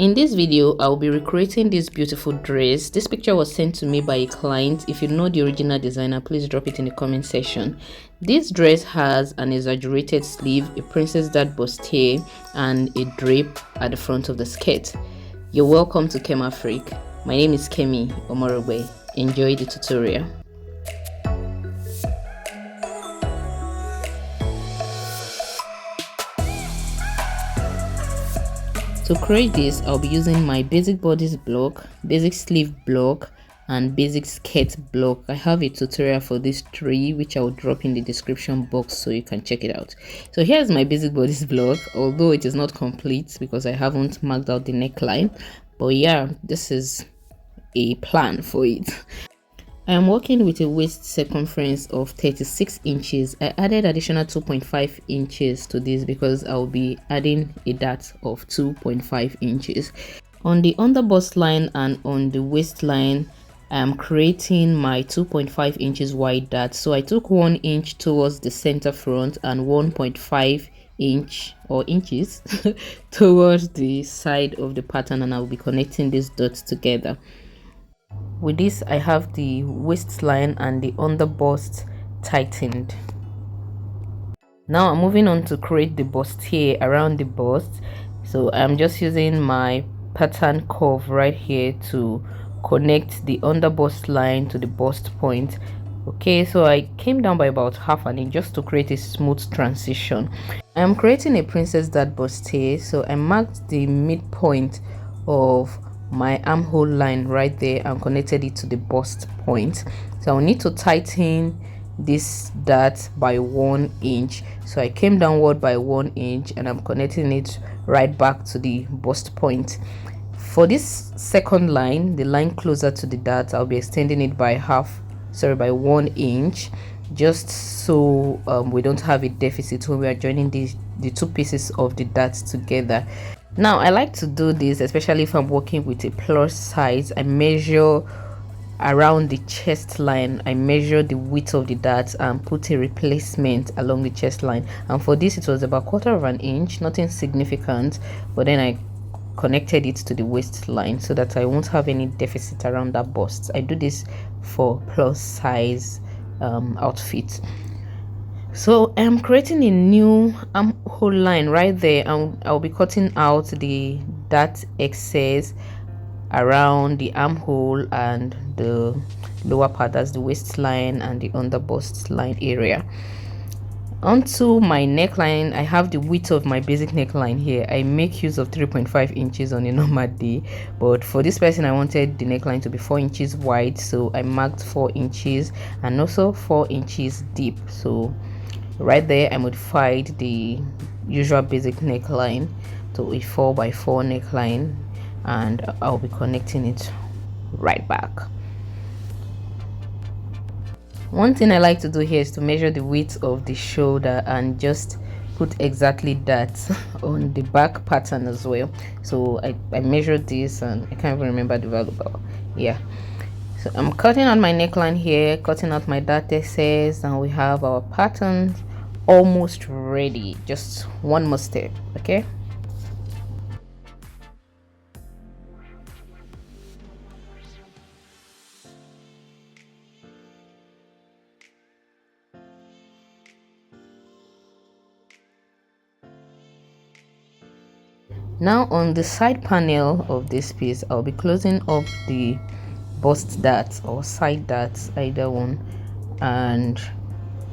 In this video, I'll be recreating this beautiful dress. This picture was sent to me by a client. If you know the original designer, please drop it in the comment section. This dress has an exaggerated sleeve, a princess dart bustier, and a drape at the front of the skirt. You're welcome to Kema Freak. My name is Kemi Omorogbe. Enjoy the tutorial. To create this, I'll be using my basic bodice block, basic sleeve block, and basic skirt block. I have a tutorial for these three which I'll drop in the description box so you can check it out. So here's my basic bodice block, although it is not complete because I haven't marked out the neckline, but yeah, this is a plan for it. I am working with a waist circumference of 36 inches. I added additional 2.5 inches to this because I'll be adding a dart of 2.5 inches. On the underbust line and on the waistline, I am creating my 2.5 inches wide dart. So I took 1 inch towards the center front and 1.5 inches towards the side of the pattern, and I'll be connecting these dots together. With this, I have the waistline and the underbust tightened. Now I'm moving on to create the bustier around the bust. So I'm just using my pattern curve right here to connect the underbust line to the bust point. Okay, so I came down by about half an inch just to create a smooth transition. I am creating a princess dart bustier, so I marked the midpoint of my armhole line right there and connected it to the bust point. So I'll need to tighten this dart by 1 inch. So I came downward by 1 inch and I'm connecting it right back to the bust point. For this second line, the line closer to the dart, I'll be extending it by 1 inch, just so we don't have a deficit when we are joining the two pieces of the dart together. Now I like to do this especially if I'm working with a plus size. I measure around the chest line, I measure the width of the dart and put a replacement along the chest line, and for this it was about 1/4 inch, nothing significant, but then I connected it to the waistline so that I won't have any deficit around that bust. I do this for plus size outfit. So I'm creating a new armhole line right there, and I'll be cutting out the dart excess around the armhole and the lower part, that's the waistline and the underbust line area. Onto my neckline, I have the width of my basic neckline here. I make use of 3.5 inches on a normal day, but for this person I wanted the neckline to be 4 inches wide, so I marked 4 inches and also 4 inches deep. So right there I modified the usual basic neckline to a 4x4 neckline, and I'll be connecting it right back. One thing I like to do here is to measure the width of the shoulder and just put exactly that on the back pattern as well. So I measured this and I can't even remember the value, but yeah. So I'm cutting out my neckline here, cutting out my dart excess, and we have our pattern almost ready. Just one more step, okay? Now on the side panel of this piece, I'll be closing up the bust dart or side darts, either one, and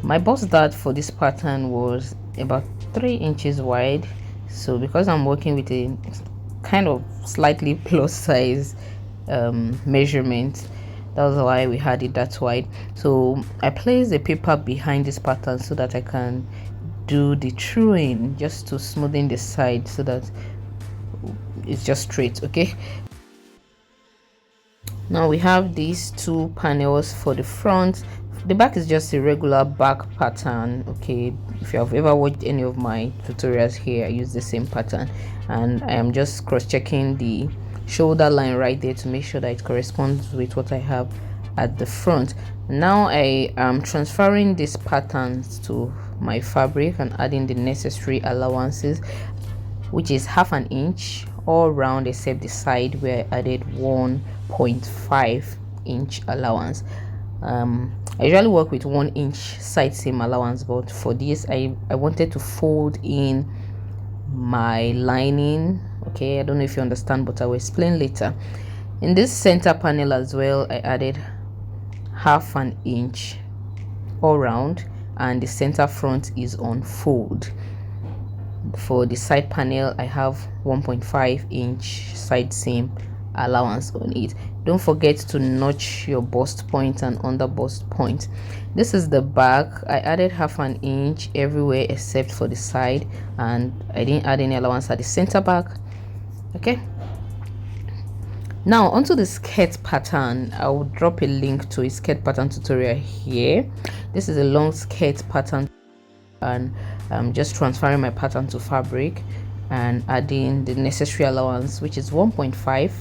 my bust dart for this pattern was about 3 inches wide. So because I'm working with a kind of slightly plus size measurement, that was why we had it that wide. So I placed a paper behind this pattern so that I can do the truing, just to smoothen the side so that it's just straight. Okay, now we have these two panels for the front. The back is just a regular back pattern. Okay, if you have ever watched any of my tutorials here, I use the same pattern, and I am just cross-checking the shoulder line right there to make sure that it corresponds with what I have at the front. Now I am transferring these patterns to my fabric and adding the necessary allowances, which is 1/2 inch all round except the side where I added 1.5 inch allowance. I usually work with 1 inch side seam allowance, but for this I wanted to fold in my lining. Okay, I don't know if you understand, but I will explain later. In this center panel as well, I added 1/2 inch all round, and the center front is on fold. For the side panel, I have 1.5 inch side seam allowance on it. Don't forget to notch your bust point and under bust point. This is the back. I added 1/2 inch everywhere except for the side, and I didn't add any allowance at the center back. Okay, now onto the skirt pattern. I will drop a link to a skirt pattern tutorial here. This is a long skirt pattern, and I'm just transferring my pattern to fabric and adding the necessary allowance, which is 1.5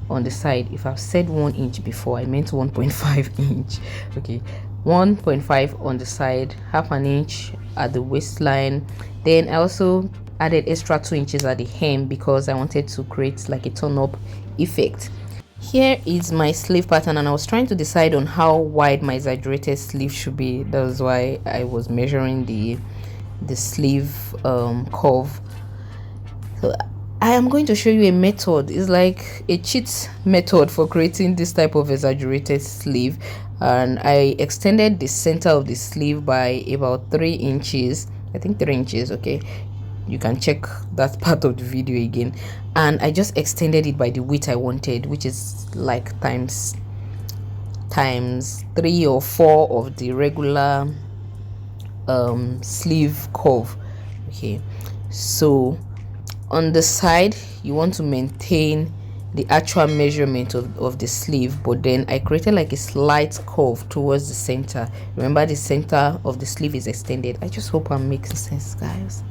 on the side. If I've said 1 inch before, I meant 1.5 inch. Okay, 1.5 on the side, 1/2 inch at the waistline. Then I also added extra 2 inches at the hem because I wanted to create like a turn up effect. Here is my sleeve pattern, and I was trying to decide on how wide my exaggerated sleeve should be. That was why I was measuring the sleeve curve. So I am going to show you a method. It's like a cheat method for creating this type of exaggerated sleeve, and I extended the center of the sleeve by about 3 inches. I think 3 inches. Okay, you can check that part of the video again, and I just extended it by the width I wanted, which is like times 3 or 4 of the regular sleeve curve. Okay, so on the side you want to maintain the actual measurement of the sleeve, but then I created like a slight curve towards the center. Remember, the center of the sleeve is extended. I just hope I'm making sense, guys.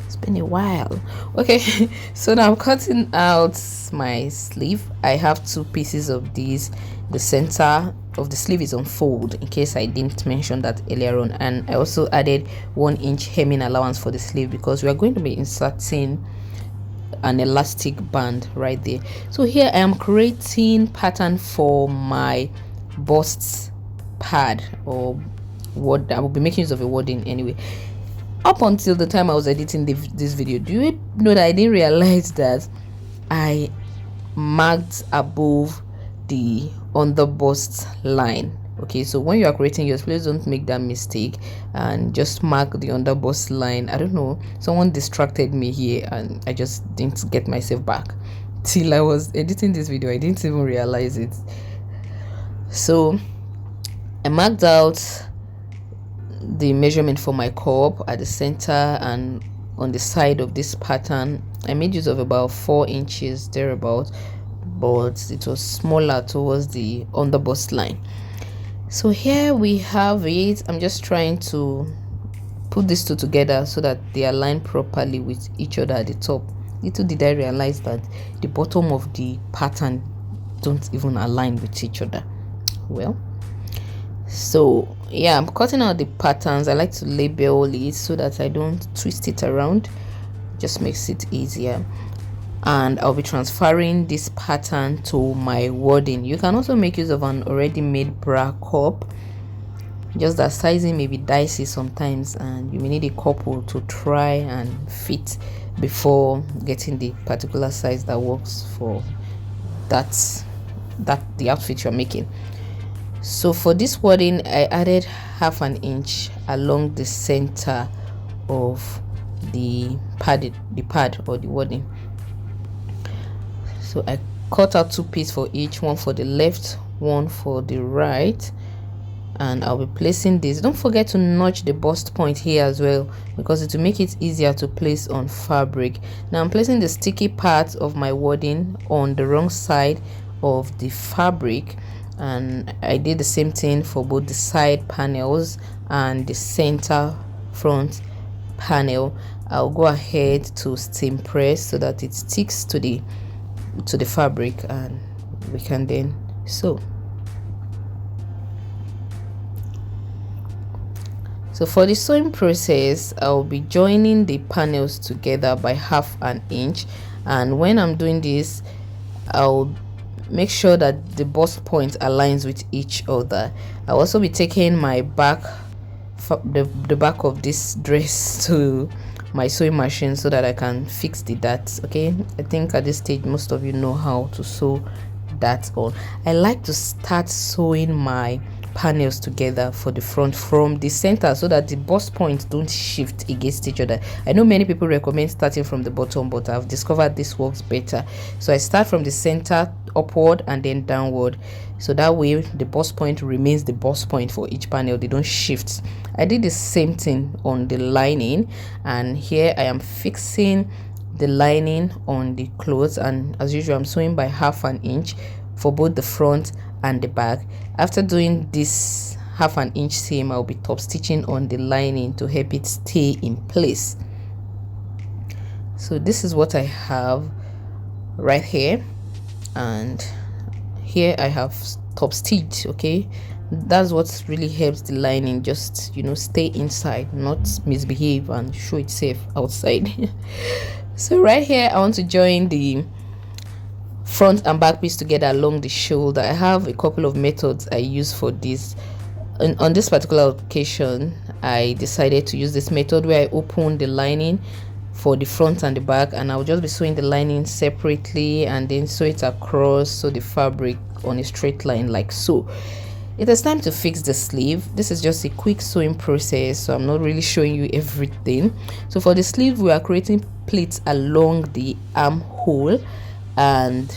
It's been a while. Okay, so now I'm cutting out my sleeve. I have 2 pieces of these. The center of the sleeve is on fold, in case I didn't mention that earlier on, and I also added 1 inch hemming allowance for the sleeve because we are going to be inserting an elastic band right there. So here I am creating pattern for my bust pad, or what I will be making use of a wording anyway. Up until the time I was editing this video, do you know that I didn't realize that I marked above the under bust line? Okay, so when you are creating yours, please don't make that mistake and just mark the under bust line. I don't know, someone distracted me here and I just didn't get myself back till I was editing this video. I didn't even realize it. So I marked out the measurement for my cup at the center, and on the side of this pattern I made use of about 4 inches thereabout, but it was smaller towards the under bust line. So here we have it. I'm just trying to put these two together so that they align properly with each other at the top. Little did I realize that the bottom of the pattern don't even align with each other. Well, so yeah, I'm cutting out the patterns. I like to label it so that I don't twist it around. Just makes it easier. And I'll be transferring this pattern to my wording. You can also make use of an already made bra cup, just that sizing may be dicey sometimes and you may need a couple to try and fit before getting the particular size that works for the outfit you're making. So for this wording, I added 1/2 inch along the center of the pad or the wording. So I cut out 2 pieces for each, one for the left, one for the right, and I'll be placing this. Don't forget to notch the bust point here as well, because it will make it easier to place on fabric. Now I'm placing the sticky part of my wording on the wrong side of the fabric, and I did the same thing for both the side panels and the center front panel. I'll go ahead to steam press so that it sticks to the fabric and we can then sew. So for the sewing process, I'll be joining the panels together by 1/2 inch, And when I'm doing this, I'll make sure that the bust point aligns with each other. I'll also be taking my back, the back of this dress to my sewing machine so that I can fix the darts. Okay, I think at this stage most of you know how to sew that on. I like to start sewing my panels together for the front from the center so that the bust points don't shift against each other. I know many people recommend starting from the bottom, but I've discovered this works better. So I start from the center upward and then downward, so that way the bust point remains the bust point for each panel, they don't shift. I did the same thing on the lining, and here I am fixing the lining on the clothes, and as usual I'm sewing by 1/2 inch for both the front and the back. After doing this 1/2 inch seam, I'll be top stitching on the lining to help it stay in place. So this is what I have right here, and here I have top stitch. Okay, that's what really helps the lining just, you know, stay inside, not misbehave and show itself outside. So right here I want to join the front and back piece together along the shoulder. I have a couple of methods I use for this, and on this particular occasion I decided to use this method where I open the lining for the front and the back, and I'll just be sewing the lining separately and then sew it across, so the fabric on a straight line like so. It is time to fix the sleeve. This is just a quick sewing process, so I'm not really showing you everything. So for the sleeve, we are creating pleats along the armhole, and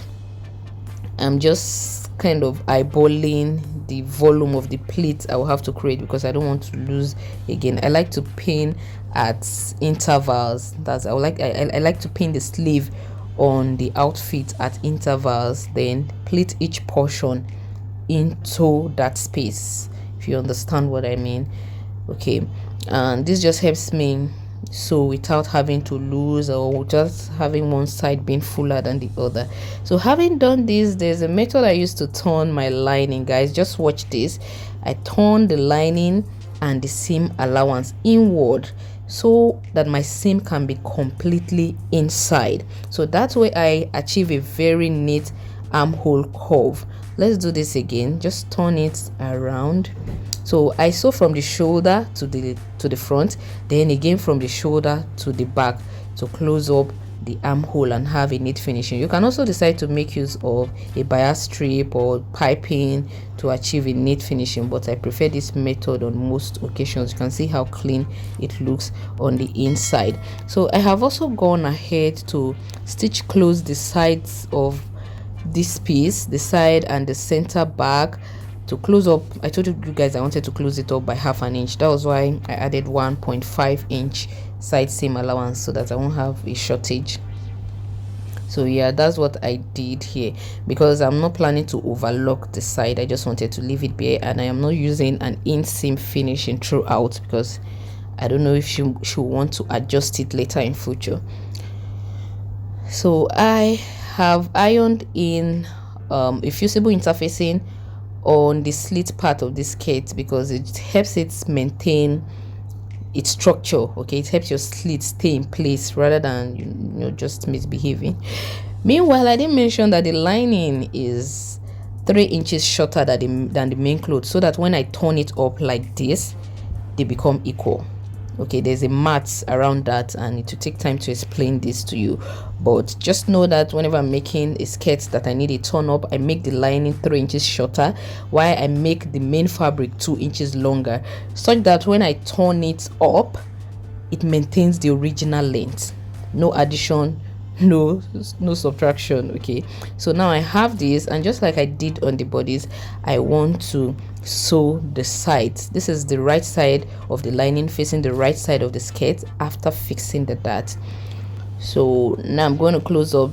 I'm just kind of eyeballing the volume of the pleats I will have to create because I don't want to lose again. I like to pin at intervals. That's I like to pin the sleeve on the outfit at intervals, then pleat each portion into that space, if you understand what I mean. Okay, and this just helps me sew without having to lose or just having one side being fuller than the other. So having done this, there's a method I used to turn my lining, guys. Just watch this. I turn the lining and the seam allowance inward so that my seam can be completely inside. So that way I achieve a very neat armhole curve. Let's do this again. Just turn it around. So I sew from the shoulder to the front, then again from the shoulder to the back to close up the armhole and have a neat finishing. You can also decide to make use of a bias strip or piping to achieve a neat finishing, but I prefer this method on most occasions. You can see how clean it looks on the inside. So I have also gone ahead to stitch close the sides of this piece, the side and the center back, to close up. I told you guys I wanted to close it up by 1/2 inch. That was why I added 1.5 inch side seam allowance so that I won't have a shortage. So yeah, that's what I did here, because I'm not planning to overlock the side. I just wanted to leave it bare, and I am not using an inseam finishing throughout because I don't know if she want to adjust it later in future. So I have ironed in a fusible interfacing on the slit part of this skirt because it helps it maintain its structure. Okay, it helps your slit stay in place rather than you know just misbehaving. Meanwhile, I didn't mention that the lining is 3 inches shorter than the main cloth, so that when I turn it up like this, they become equal. Okay, there's a mat around that, and it will take time to explain this to you, but just know that whenever I'm making a skirt that I need a turn up, I make the lining 3 inches shorter while I make the main fabric 2 inches longer, such that when I turn it up, it maintains the original length. No addition, no subtraction. Okay, so now I have this, and just like I did on the bodies, I want to sew the sides. This is the right side of the lining facing the right side of the skirt after fixing the dart. So now I'm going to close up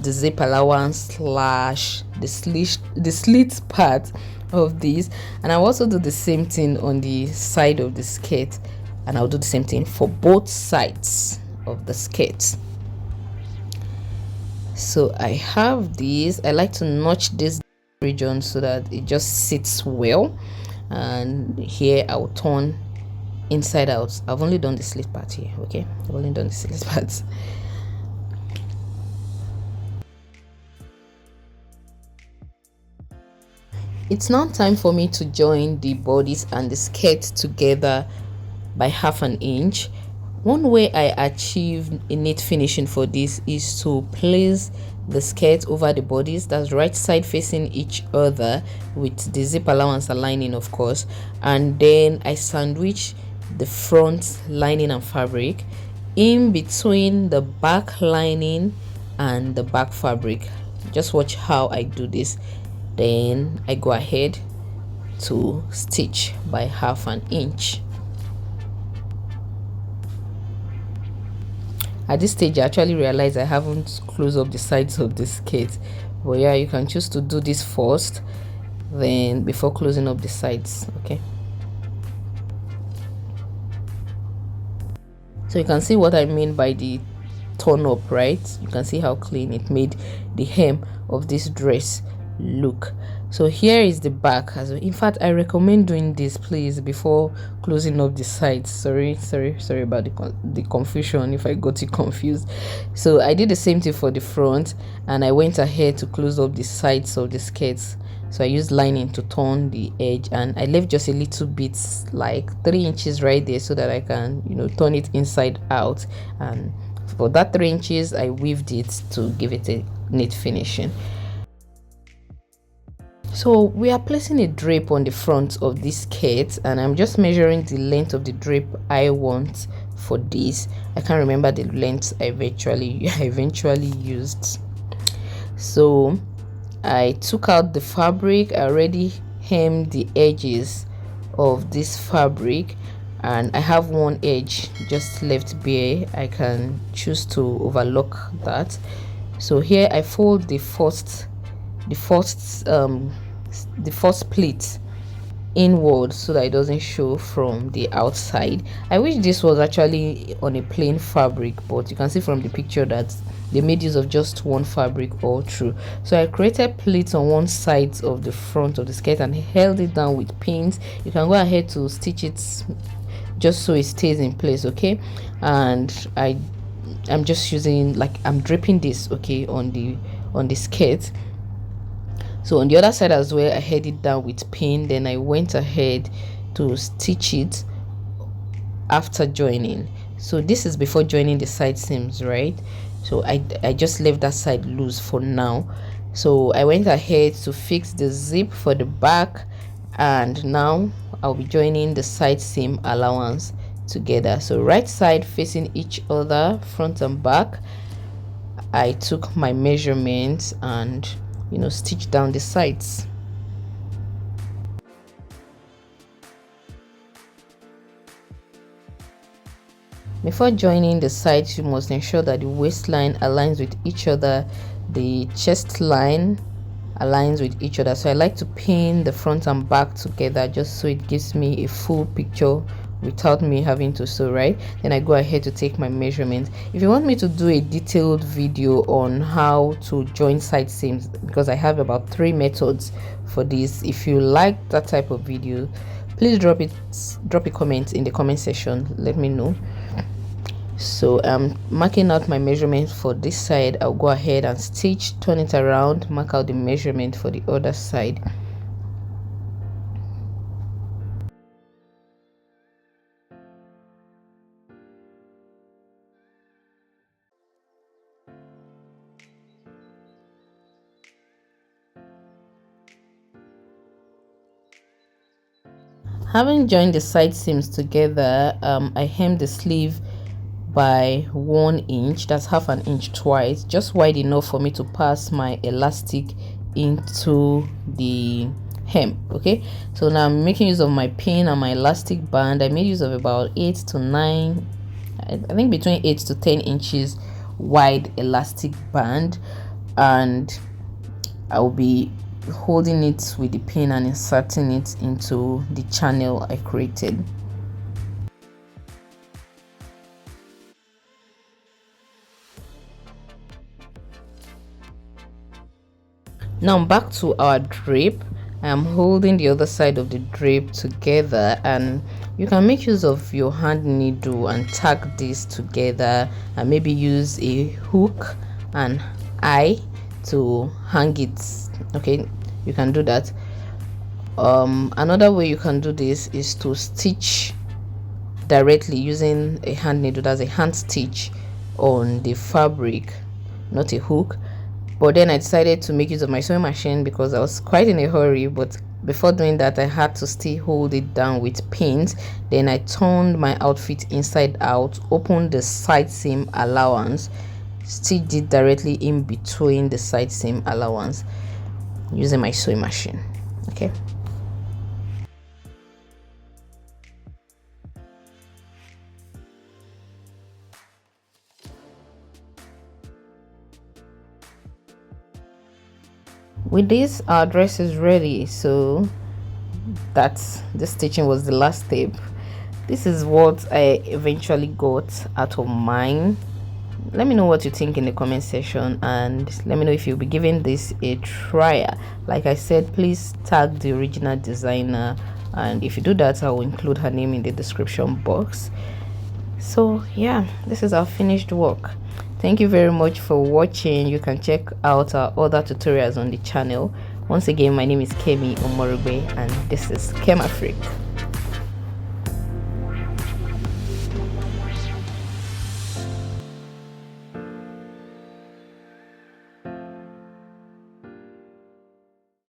the zip allowance slash the slit part of this, and I'll also do the same thing on the side of the skirt, and I'll do the same thing for both sides of the skirt. So I have this. I like to notch this region so that it just sits well, and here I'll turn inside out. I've only done the slit part here. Okay, I've only done the slit part. It's now time for me to join the bodice and the skirt together by 1/2 inch. One way I achieve a neat finishing for this is to place the skirt over the bodice, that's right side facing each other with the zip allowance aligning, of course, and then I sandwich the front lining and fabric in between the back lining and the back fabric. Just watch how I do this. Then I go ahead to stitch by 1/2 inch. At this stage I actually realized I haven't closed up the sides of the skirt, but yeah, you can choose to do this first then before closing up the sides. Okay, so you can see what I mean by the turn up, right? You can see how clean it made the hem of this dress look. So here is the back. As in fact, I recommend doing this, please, before closing up the sides. Sorry about the confusion if I got you confused. So I did the same thing for the front, and I went ahead to close up the sides of the skirts. So I used lining to turn the edge, and I left just a little bit, like 3 inches right there, so that I can, you know, turn it inside out. And for that 3 inches I weaved it to give it a neat finishing. So we are placing a drape on the front of this skirt, and I'm just measuring the length of the drape I want for this. I can't remember the length I eventually used. So I took out the fabric. I already hemmed the edges of this fabric, and I have one edge just left bare. I can choose to overlock that. So here I fold the first split inward so that it doesn't show from the outside. I wish this was actually on a plain fabric, but you can see from the picture that they made use of just one fabric all through. So I created pleats on one side of the front of the skirt and held it down with pins. You can go ahead to stitch it just so it stays in place, okay? And I'm just using, like, I'm draping this, okay, on the skirt. So on the other side as well, I held it down with pin. Then I went ahead to stitch it after joining. So this is before joining the side seams, right? So I just left that side loose for now. So I went ahead to fix the zip for the back, and now I'll be joining the side seam allowance together. So right side facing each other, front and back. I took my measurements and, you know, stitch down the sides. Before joining the sides, you must ensure that the waistline aligns with each other, the chest line aligns with each other. So I like to pin the front and back together just so it gives me a full picture without me having to sew, right? Then I go ahead to take my measurements. If you want me to do a detailed video on how to join side seams, because I have about 3 methods for this, if you like that type of video, please drop a comment in the comment section. Let me know. So I'm marking out my measurements for this side. I'll go ahead and stitch, turn it around, mark out the measurement for the other side. Having joined the side seams together, I hemmed the sleeve by 1 inch, that's 1/2 inch twice, just wide enough for me to pass my elastic into the hem. Okay, so now I'm making use of my pin and my elastic band. I made use of about 8 to 9, I think between 8 to 10 inches wide elastic band, and I'll be holding it with the pin and inserting it into the channel I created. Now back to our drape. I'm holding the other side of the drape together, and you can make use of your hand needle and tack this together, and maybe use a hook and eye to hang it. Okay, you can do that. Another way you can do this is to stitch directly using a hand needle. That's a hand stitch on the fabric, not a hook. But then I decided to make use of my sewing machine because I was quite in a hurry. But before doing that, I had to still hold it down with pins. Then I turned my outfit inside out, opened the side seam allowance, stitched it directly in between the side seam allowance using my sewing machine. Okay. With this, our dress is ready. So that's the stitching was the last step. This is what I eventually got out of mine. Let me know what you think in the comment section, and let me know if you'll be giving this a try. Like I said, please tag the original designer, and if you do that, I will include her name in the description box. So yeah, this is our finished work. Thank you very much for watching. You can check out our other tutorials on the channel. Once again, my name is Kemi Omorugbe, and this is Kema Freak.